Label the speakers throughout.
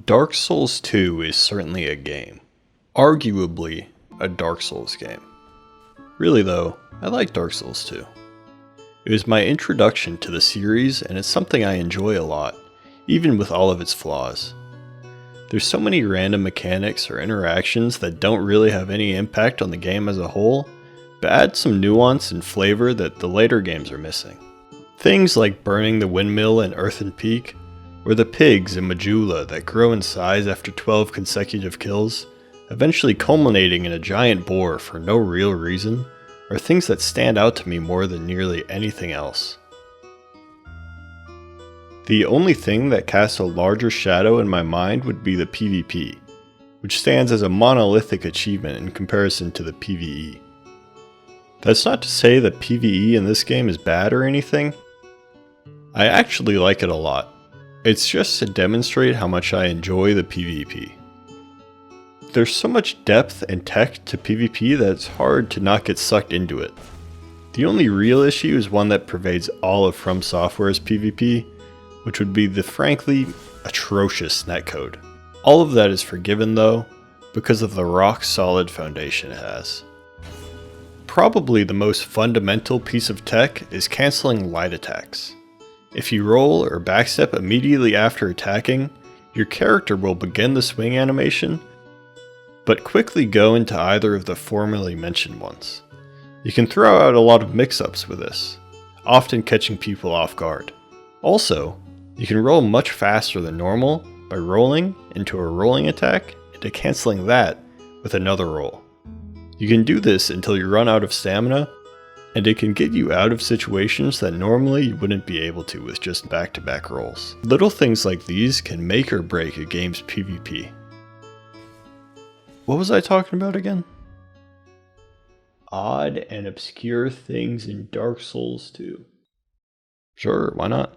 Speaker 1: Dark Souls 2 is certainly a game. Arguably a Dark Souls game. Really though, I like Dark Souls 2. It was my introduction to the series and it's something I enjoy a lot, even with all of its flaws. There's so many random mechanics or interactions that don't really have any impact on the game as a whole, but add some nuance and flavor that the later games are missing. Things like burning the windmill in Earthen Peak, or the pigs in Majula that grow in size after 12 consecutive kills, eventually culminating in a giant boar for no real reason, are things that stand out to me more than nearly anything else. The only thing that casts a larger shadow in my mind would be the PvP, which stands as a monolithic achievement in comparison to the PvE. That's not to say that PvE in this game is bad or anything. I actually like it a lot. It's just to demonstrate how much I enjoy the PvP. There's so much depth and tech to PvP that it's hard to not get sucked into it. The only real issue is one that pervades all of From Software's PvP, which would be the frankly atrocious netcode. All of that is forgiven though, because of the rock solid foundation it has. Probably the most fundamental piece of tech is canceling light attacks. If you roll or backstep immediately after attacking, your character will begin the swing animation, but quickly go into either of the formerly mentioned ones. You can throw out a lot of mix-ups with this, often catching people off guard. Also, you can roll much faster than normal by rolling into a rolling attack into canceling that with another roll. You can do this until you run out of stamina, and it can get you out of situations that normally you wouldn't be able to with just back-to-back rolls. Little things like these can make or break a game's PvP. What was I talking about again? Odd and obscure things in Dark Souls 2. Sure, why not?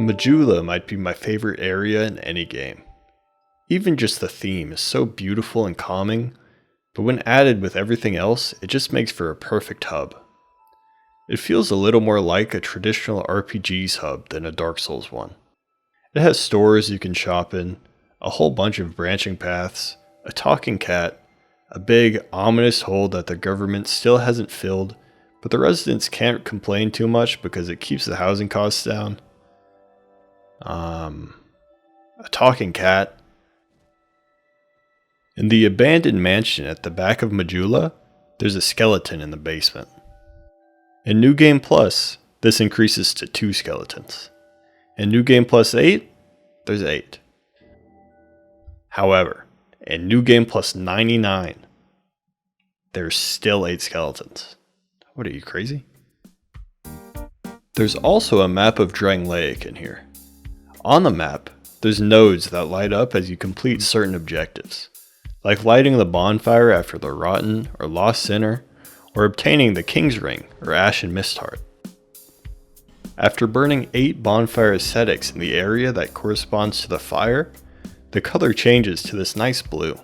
Speaker 1: Majula might be my favorite area in any game. Even just the theme is so beautiful and calming, but when added with everything else, it just makes for a perfect hub. It feels a little more like a traditional RPG's hub than a Dark Souls one. It has stores you can shop in, a whole bunch of branching paths, a talking cat, a big, ominous hole that the government still hasn't filled, but the residents can't complain too much because it keeps the housing costs down. A talking cat. In the abandoned mansion at the back of Majula, there's a skeleton in the basement. In New Game Plus, this increases to 2 skeletons. In New Game Plus 8, there's 8. However, in New Game Plus 99, there's still 8 skeletons. What are you, crazy? There's also a map of Drangleic in here. On the map, there's nodes that light up as you complete certain objectives, like lighting the bonfire after the Rotten or Lost Sinner, or obtaining the King's Ring or Ashen Mistheart. After burning 8 bonfire ascetics in the area that corresponds to the fire, the color changes to this nice blue.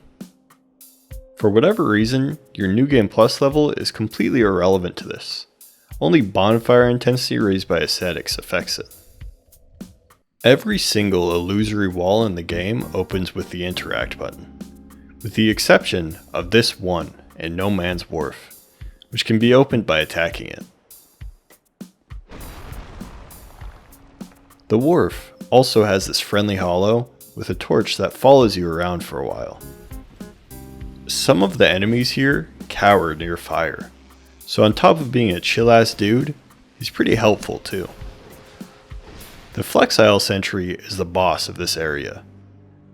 Speaker 1: For whatever reason, your New Game Plus level is completely irrelevant to this. Only bonfire intensity raised by ascetics affects it. Every single illusory wall in the game opens with the interact button, with the exception of this one in No Man's Wharf, which can be opened by attacking it. The wharf also has this friendly hollow with a torch that follows you around for a while. Some of the enemies here cower near fire, so on top of being a chill ass dude, he's pretty helpful too. The Flexile Sentry is the boss of this area.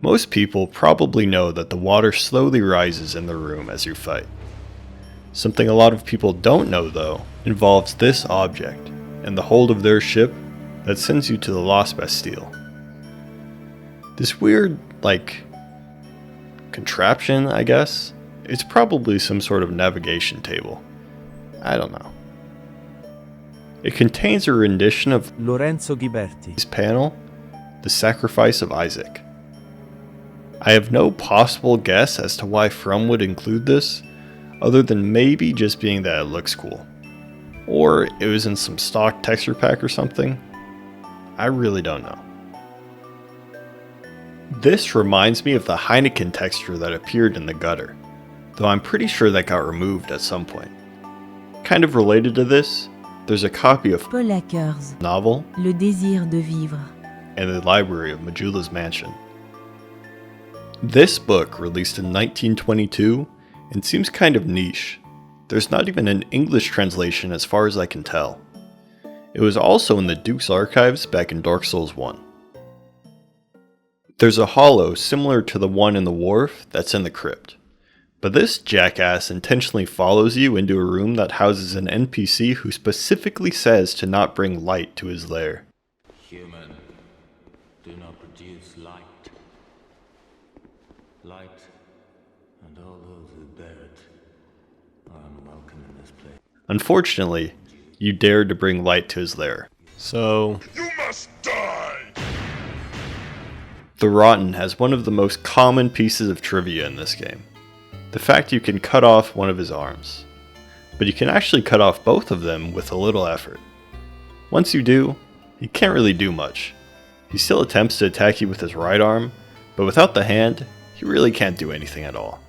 Speaker 1: Most people probably know that the water slowly rises in the room as you fight. Something a lot of people don't know though involves this object and the hold of their ship that sends you to the Lost Bastille. This weird, contraption, I guess? It's probably some sort of navigation table. I don't know. It contains a rendition of
Speaker 2: Lorenzo Ghiberti's
Speaker 1: panel, The Sacrifice of Isaac. I have no possible guess as to why From would include this, other than maybe just being that it looks cool. Or it was in some stock texture pack or something. I really don't know. This reminds me of the Heineken texture that appeared in the gutter, though I'm pretty sure that got removed at some point. Kind of related to this, there's a copy of
Speaker 2: Paul Acker's
Speaker 1: novel
Speaker 2: Le désir de vivre
Speaker 1: in the library of Majula's mansion. This book, released in 1922, and seems kind of niche. There's not even an English translation as far as I can tell. It was also in the Duke's archives back in Dark Souls 1. There's a hollow similar to the one in the wharf that's in the crypt. But this jackass intentionally follows you into a room that houses an NPC who specifically says to not bring light to his lair.
Speaker 3: Human, do not produce light. Light, and all those who bear it, are unwelcome in this place.
Speaker 1: Unfortunately, you dared to bring light to his lair. So,
Speaker 4: You must die!
Speaker 1: the Rotten has one of the most common pieces of trivia in this game. The fact you can cut off one of his arms. But you can actually cut off both of them with a little effort. Once you do, he can't really do much. He still attempts to attack you with his right arm, but without the hand, he really can't do anything at all.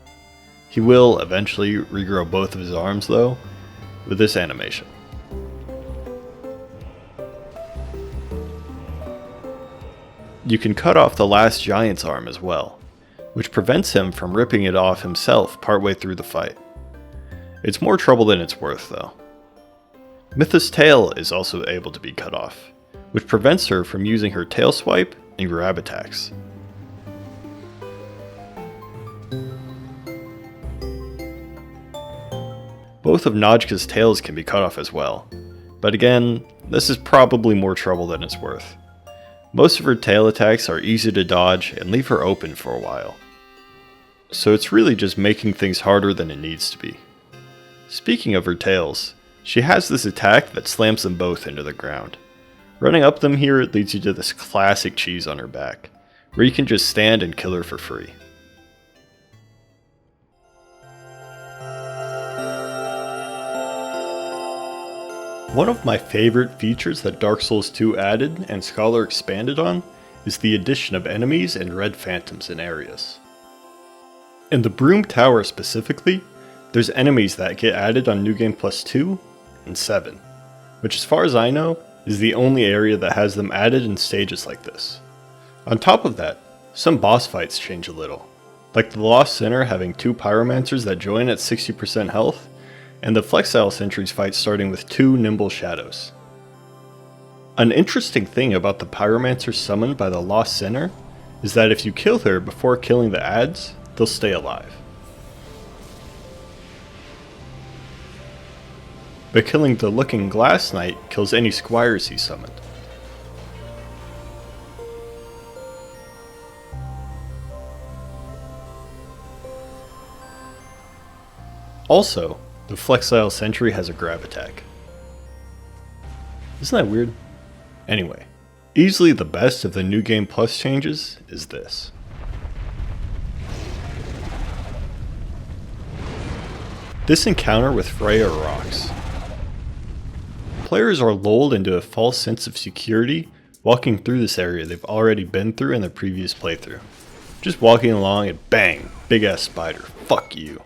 Speaker 1: He will eventually regrow both of his arms though, with this animation. You can cut off the last giant's arm as well, which prevents him from ripping it off himself partway through the fight. It's more trouble than it's worth though. Mytha's tail is also able to be cut off, which prevents her from using her tail swipe and grab attacks. Both of Najka's tails can be cut off as well, but again, this is probably more trouble than it's worth. Most of her tail attacks are easy to dodge and leave her open for a while. So it's really just making things harder than it needs to be. Speaking of her tails, she has this attack that slams them both into the ground. Running up them here leads you to this classic cheese on her back, where you can just stand and kill her for free. One of my favorite features that Dark Souls 2 added and Scholar expanded on is the addition of enemies and red phantoms in areas. In the Broom Tower specifically, there's enemies that get added on New Game Plus 2 and 7, which as far as I know is the only area that has them added in stages like this. On top of that, some boss fights change a little, like the Lost Sinner having 2 Pyromancers that join at 60% health, and the Flexile Sentries fight starting with 2 Nimble Shadows. An interesting thing about the Pyromancer summoned by the Lost Sinner is that if you kill her before killing the adds, they'll stay alive. But killing the Looking Glass Knight kills any squires he summoned. Also, the Flexile Sentry has a grab attack. Isn't that weird? Anyway, easily the best of the New Game Plus changes is this. This encounter with Freya rocks. Players are lulled into a false sense of security walking through this area they've already been through in their previous playthrough. Just walking along and bang, big ass spider, fuck you.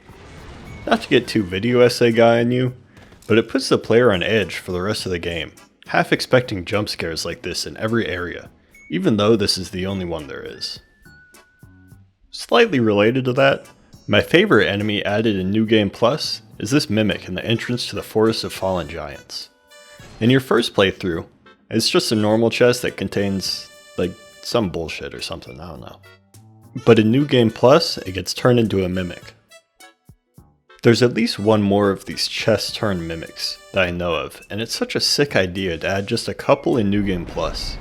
Speaker 1: Not to get too video essay guy on you, but it puts the player on edge for the rest of the game, half expecting jump scares like this in every area, even though this is the only one there is. Slightly related to that, my favorite enemy added in New Game Plus is this Mimic in the entrance to the Forest of Fallen Giants. In your first playthrough, it's just a normal chest that contains, like, some bullshit or something, I don't know. But in New Game Plus, it gets turned into a Mimic. There's at least one more of these chest-turned mimics that I know of, and it's such a sick idea to add just a couple in New Game Plus.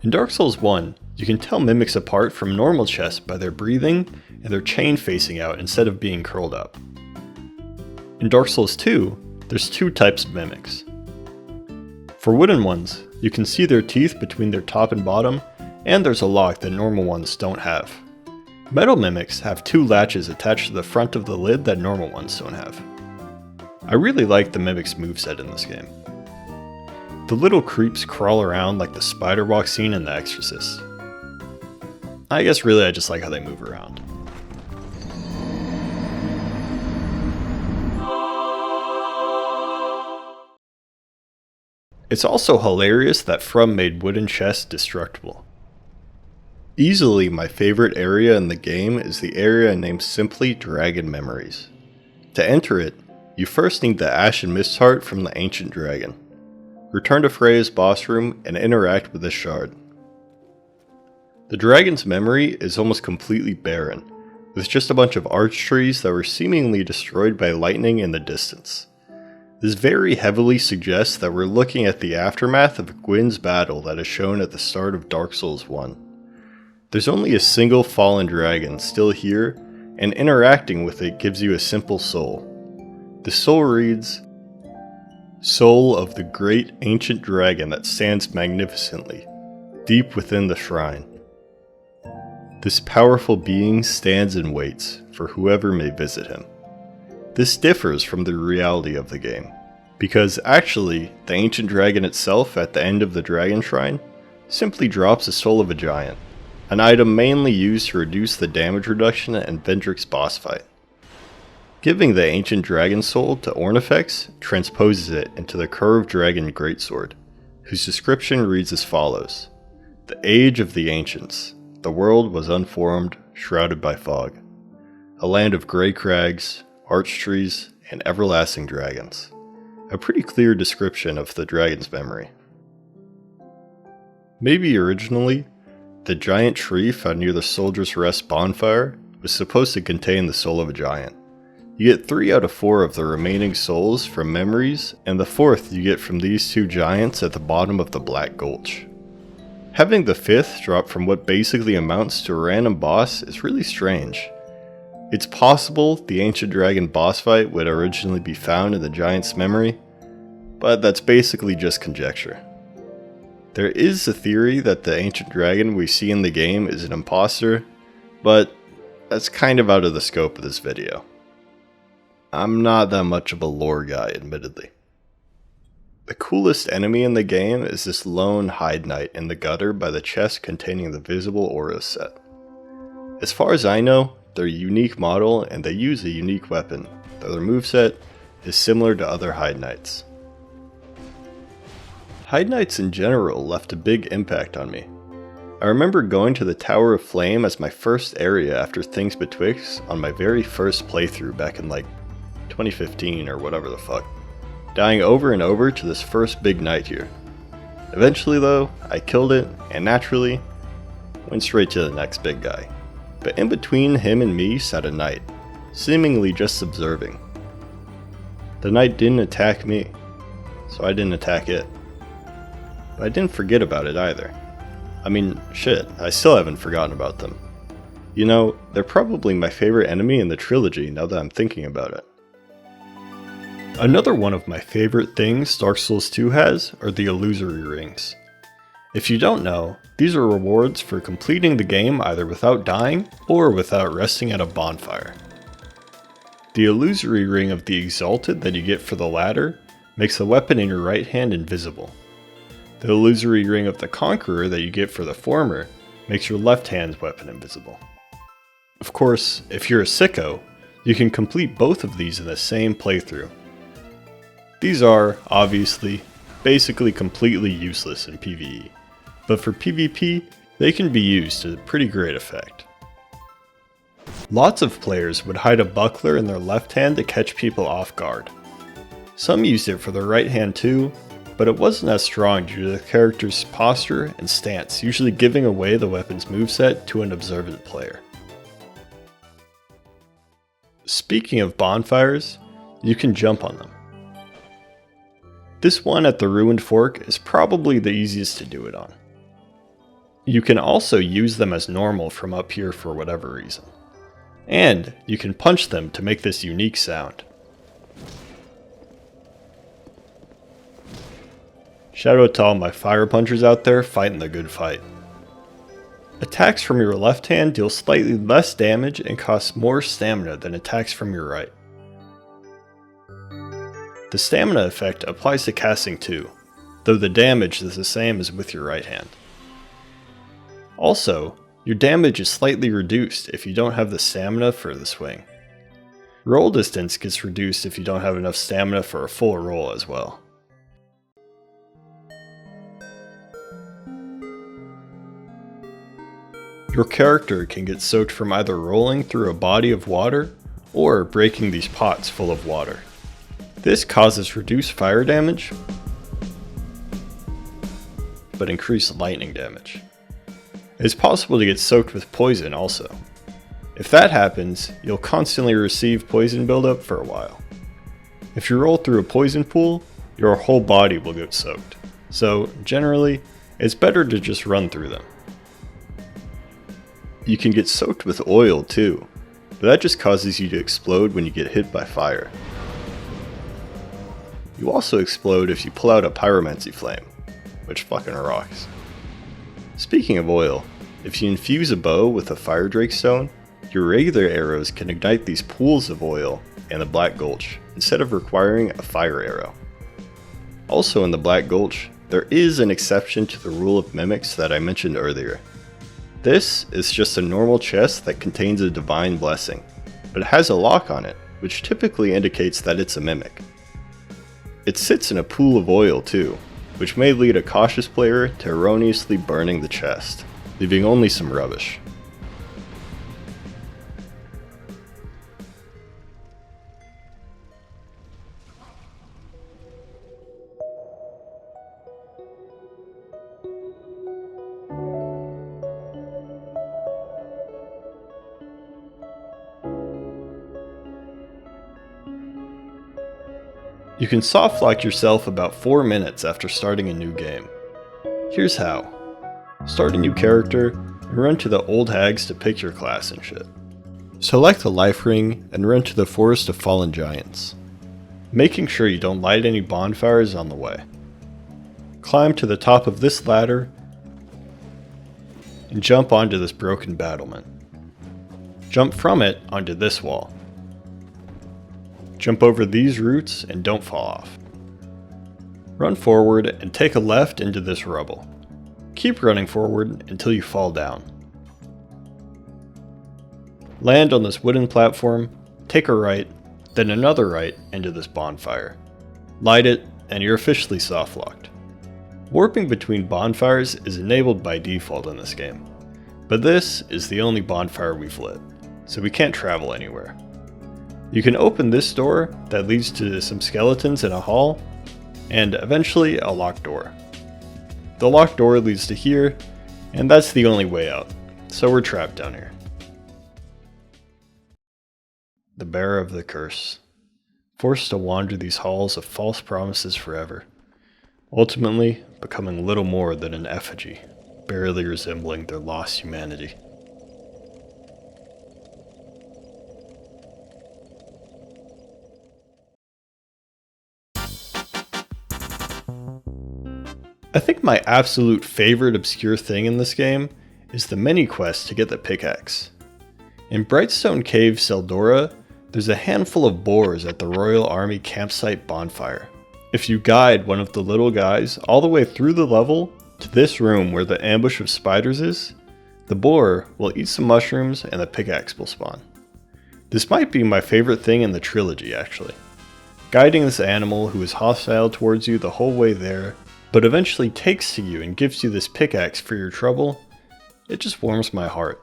Speaker 1: In Dark Souls 1, you can tell mimics apart from normal chests by their breathing and their chain facing out instead of being curled up. In Dark Souls 2, there's 2 types of mimics. For wooden ones, you can see their teeth between their top and bottom, and there's a lock that normal ones don't have. Metal mimics have 2 latches attached to the front of the lid that normal ones don't have. I really like the Mimic's moveset in this game. The little creeps crawl around like the spider walk scene in The Exorcist. I guess really I just like how they move around. It's also hilarious that From made wooden chests destructible. Easily my favorite area in the game is the area named simply Dragon Memories. To enter it, you first need the Ashen Mist Heart from the Ancient Dragon. Return to Freya's boss room and interact with this shard. The dragon's memory is almost completely barren, with just a bunch of arch trees that were seemingly destroyed by lightning in the distance. This very heavily suggests that we're looking at the aftermath of Gwyn's battle that is shown at the start of Dark Souls 1. There's only a single fallen dragon still here, and interacting with it gives you a simple soul. The soul reads, "Soul of the great ancient dragon that stands magnificently, deep within the shrine. This powerful being stands and waits for whoever may visit him." This differs from the reality of the game, because actually, the ancient dragon itself at the end of the dragon shrine simply drops a soul of a giant, an item mainly used to reduce the damage reduction in Vendrick's boss fight. Giving the ancient dragon soul to Ornifex transposes it into the curved dragon greatsword, whose description reads as follows: "The age of the ancients, the world was unformed, shrouded by fog. A land of grey crags, arch trees, and everlasting dragons." A pretty clear description of the dragon's memory. Maybe originally, the giant tree found near the Soldier's Rest bonfire was supposed to contain the soul of a giant. You get 3 out of 4 of the remaining souls from memories, and the 4th you get from these 2 giants at the bottom of the Black Gulch. Having the 5th drop from what basically amounts to a random boss is really strange. It's possible the Ancient Dragon boss fight would originally be found in the giant's memory, but that's basically just conjecture. There is a theory that the Ancient Dragon we see in the game is an imposter, but that's kind of out of the scope of this video. I'm not that much of a lore guy, admittedly. The coolest enemy in the game is this lone Hide Knight in the gutter by the chest containing the Visible Auras set. As far as I know, they're a unique model and they use a unique weapon, though their moveset is similar to other Hide Knights. Hide Knights in general left a big impact on me. I remember going to the Tower of Flame as my first area after Things Betwixt on my very first playthrough back in like 2015 or whatever the fuck, dying over and over to this first big knight here. Eventually though, I killed it and naturally went straight to the next big guy. But in between him and me sat a knight, seemingly just observing. The knight didn't attack me, so I didn't attack it. But I didn't forget about it either. I mean, shit, I still haven't forgotten about them. You know, they're probably my favorite enemy in the trilogy now that I'm thinking about it. Another one of my favorite things Dark Souls 2 has are the Illusory Rings. If you don't know, these are rewards for completing the game either without dying or without resting at a bonfire. The Illusory Ring of the Exalted that you get for the latter makes the weapon in your right hand invisible. The Illusory Ring of the Conqueror that you get for the former makes your left hand's weapon invisible. Of course, if you're a sicko, you can complete both of these in the same playthrough. These are, obviously, basically completely useless in PvE, but for PvP, they can be used to pretty great effect. Lots of players would hide a buckler in their left hand to catch people off guard. Some used it for their right hand too, but it wasn't as strong due to the character's posture and stance, usually giving away the weapon's moveset to an observant player. Speaking of bonfires, you can jump on them. This one at the Ruined Fork is probably the easiest to do it on. You can also use them as normal from up here for whatever reason. And you can punch them to make this unique sound. Shout out to all my fire punchers out there fighting the good fight. Attacks from your left hand deal slightly less damage and cost more stamina than attacks from your right. The stamina effect applies to casting too, though the damage is the same as with your right hand. Also, your damage is slightly reduced if you don't have the stamina for the swing. Roll distance gets reduced if you don't have enough stamina for a full roll as well. Your character can get soaked from either rolling through a body of water or breaking these pots full of water. This causes reduced fire damage, but increased lightning damage. It's possible to get soaked with poison also. If that happens, you'll constantly receive poison buildup for a while. If you roll through a poison pool, your whole body will get soaked. So generally, it's better to just run through them. You can get soaked with oil too, but that just causes you to explode when you get hit by fire. You also explode if you pull out a pyromancy flame, which fucking rocks. Speaking of oil, if you infuse a bow with a fire drake stone, your regular arrows can ignite these pools of oil in the Black Gulch instead of requiring a fire arrow. Also in the Black Gulch, there is an exception to the rule of mimics that I mentioned earlier. This is just a normal chest that contains a divine blessing, but it has a lock on it, which typically indicates that it's a mimic. It sits in a pool of oil too, which may lead a cautious player to erroneously burning the chest, leaving only some rubbish. You can soft lock yourself about 4 minutes after starting a new game. Here's how. Start a new character and run to the old hags to pick your class and shit. Select the life ring and run to the Forest of Fallen Giants, making sure you don't light any bonfires on the way. Climb to the top of this ladder and jump onto this broken battlement. Jump from it onto this wall. Jump over these roots and don't fall off. Run forward and take a left into this rubble. Keep running forward until you fall down. Land on this wooden platform, take a right, then another right into this bonfire. Light it, and you're officially soft locked. Warping between bonfires is enabled by default in this game, but this is the only bonfire we've lit, so we can't travel anywhere. You can open this door that leads to some skeletons in a hall, and eventually a locked door. The locked door leads to here, and that's the only way out, so we're trapped down here. The bearer of the curse, forced to wander these halls of false promises forever, ultimately becoming little more than an effigy, barely resembling their lost humanity. I think my absolute favorite obscure thing in this game is the mini quest to get the pickaxe. In Brightstone Cave, Seldora, there's a handful of boars at the Royal Army campsite bonfire. If you guide one of the little guys all the way through the level to this room where the ambush of spiders is, the boar will eat some mushrooms and the pickaxe will spawn. This might be my favorite thing in the trilogy actually. Guiding this animal who is hostile towards you the whole way there, but eventually takes to you and gives you this pickaxe for your trouble, it just warms my heart.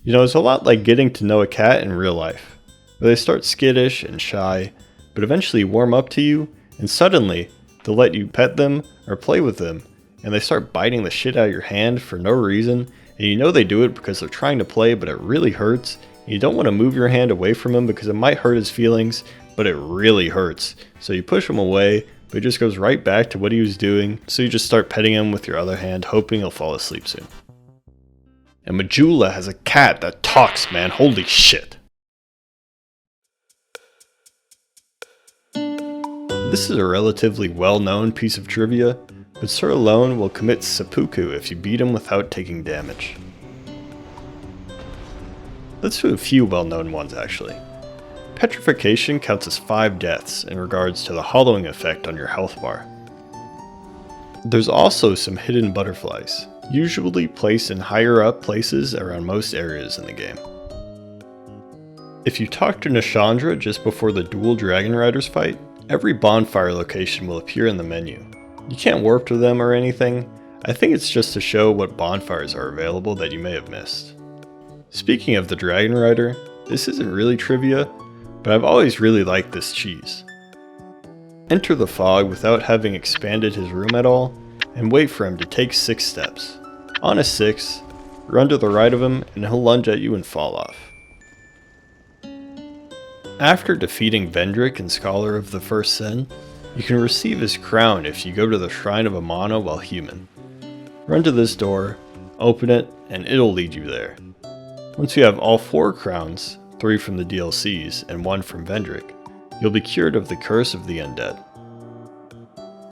Speaker 1: You know, it's a lot like getting to know a cat in real life, where they start skittish and shy, but eventually warm up to you, and suddenly they'll let you pet them or play with them, and they start biting the shit out of your hand for no reason, and you know they do it because they're trying to play, but it really hurts, and you don't want to move your hand away from him because it might hurt his feelings, but it really hurts. So you push him away, but it just goes right back to what he was doing, so you just start petting him with your other hand, hoping he'll fall asleep soon. And Majula has a cat that talks, man, holy shit. This is a relatively well-known piece of trivia, but Sir Alone will commit seppuku if you beat him without taking damage. Let's do a few well-known ones actually. Petrification counts as 5 deaths in regards to the hollowing effect on your health bar. There's also some hidden butterflies, usually placed in higher up places around most areas in the game. If you talk to Nashandra just before the dual Dragon Riders fight, every bonfire location will appear in the menu. You can't warp to them or anything. I think it's just to show what bonfires are available that you may have missed. Speaking of the Dragon Rider, this isn't really trivia, but I've always really liked this cheese. Enter the fog without having expanded his room at all, and wait for him to take 6 steps. On a 6, run to the right of him and he'll lunge at you and fall off. After defeating Vendrick and Scholar of the First Sin, you can receive his crown if you go to the Shrine of Amana while human. Run to this door, open it, and it'll lead you there. Once you have all 4 crowns, 3 from the DLCs and 1 from Vendrick, you'll be cured of the Curse of the Undead.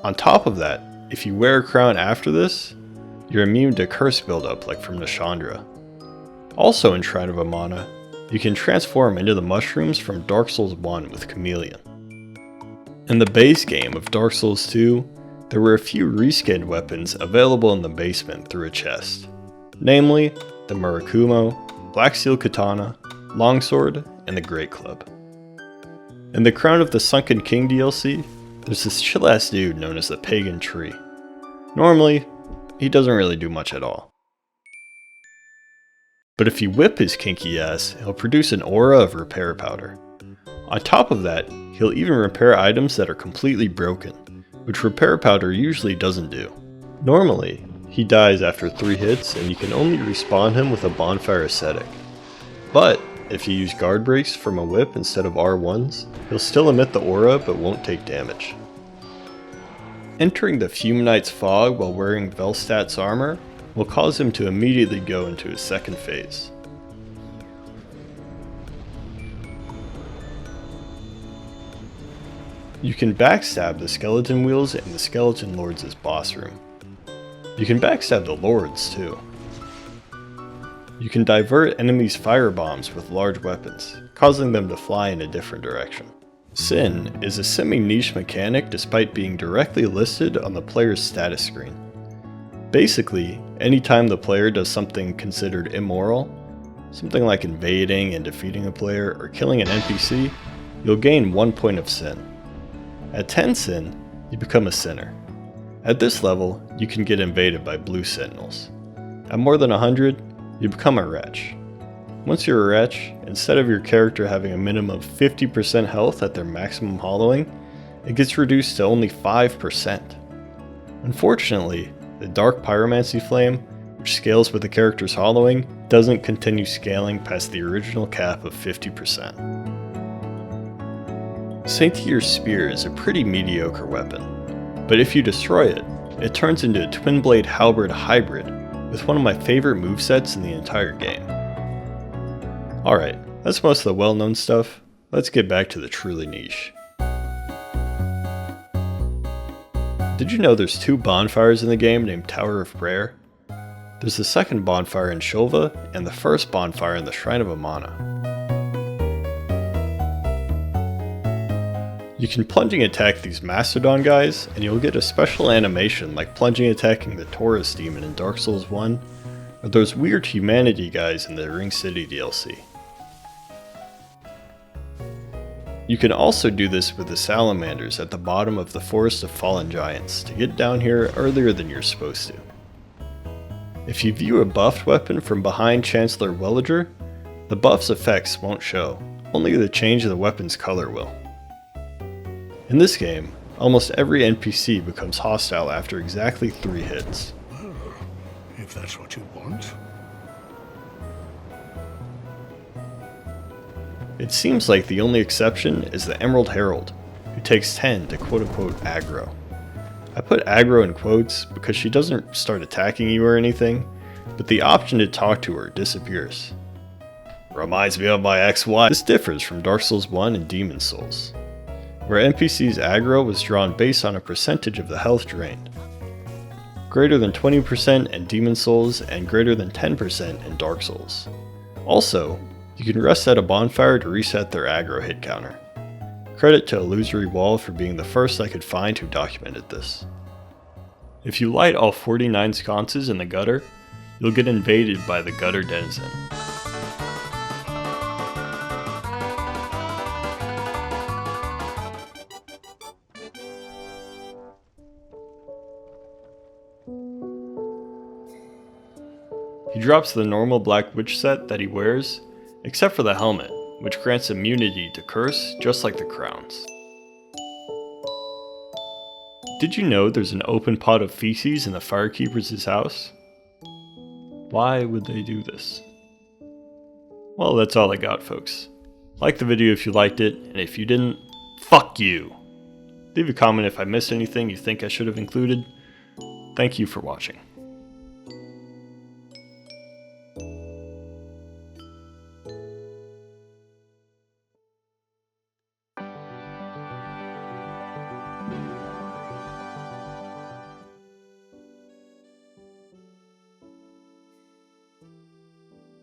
Speaker 1: On top of that, if you wear a crown after this, you're immune to curse buildup like from Nashandra. Also in Shrine of Amana, you can transform into the mushrooms from Dark Souls 1 with Chameleon. In the base game of Dark Souls 2, there were a few reskinned weapons available in the basement through a chest, namely the Murakumo, Black Steel Katana, Longsword, and the Great Club. In the Crown of the Sunken King DLC, there's this chill ass dude known as the Pagan Tree. Normally, he doesn't really do much at all. But if you whip his kinky ass, he'll produce an aura of repair powder. On top of that, he'll even repair items that are completely broken, which repair powder usually doesn't do. Normally, he dies after 3 hits and you can only respawn him with a bonfire ascetic. But if you use guard breaks from a whip instead of R1s, he'll still emit the aura but won't take damage. Entering the Fume Knight's fog while wearing Velstat's armor will cause him to immediately go into his second phase. You can backstab the Skeleton Wheels in the Skeleton Lords' boss room. You can backstab the Lords too. You can divert enemies' fire bombs with large weapons, causing them to fly in a different direction. Sin is a semi-niche mechanic despite being directly listed on the player's status screen. Basically, anytime the player does something considered immoral, something like invading and defeating a player or killing an NPC, you'll gain 1 point of Sin. At 10 Sin, you become a sinner. At this level, you can get invaded by blue sentinels. At more than 100, you become a wretch. Once you're a wretch, instead of your character having a minimum of 50% health at their maximum hollowing, it gets reduced to only 5%. Unfortunately, the Dark Pyromancy Flame, which scales with the character's hollowing, doesn't continue scaling past the original cap of 50%. Saintier's Spear is a pretty mediocre weapon, but if you destroy it, it turns into a Twin Blade Halberd hybrid with one of my favorite movesets in the entire game. Alright, that's most of the well-known stuff. Let's get back to the truly niche. Did you know there's 2 bonfires in the game named Tower of Prayer? There's the second bonfire in Shulva, and the first bonfire in the Shrine of Amana. You can plunging attack these Mastodon guys, and you'll get a special animation like plunging attacking the Taurus demon in Dark Souls 1, or those weird humanity guys in the Ring City DLC. You can also do this with the Salamanders at the bottom of the Forest of Fallen Giants to get down here earlier than you're supposed to. If you view a buffed weapon from behind Chancellor Welliger, the buff's effects won't show, only the change of the weapon's color will. In this game, almost every NPC becomes hostile after exactly 3 hits.
Speaker 4: Well, if that's what you want.
Speaker 1: It seems like the only exception is the Emerald Herald, who takes 10 to quote-unquote aggro. I put aggro in quotes because she doesn't start attacking you or anything, but the option to talk to her disappears. Reminds me of my XY. This differs from Dark Souls 1 and Demon Souls, where NPC's aggro was drawn based on a percentage of the health drained. Greater than 20% in Demon Souls and greater than 10% in Dark Souls. Also, You can rest at a bonfire to reset their aggro hit counter. Credit to Illusory Wall for being the first I could find who documented this. If you light all 49 sconces in the gutter, you'll get invaded by the gutter denizen. He drops the normal Black Witch set that he wears, except for the helmet, which grants immunity to curse just like the crowns. Did you know there's an open pot of feces in the Firekeeper's house? Why would they do this? Well, that's all I got, folks. Like the video if you liked it, and if you didn't, fuck you! Leave a comment if I missed anything you think I should have included. Thank you for watching.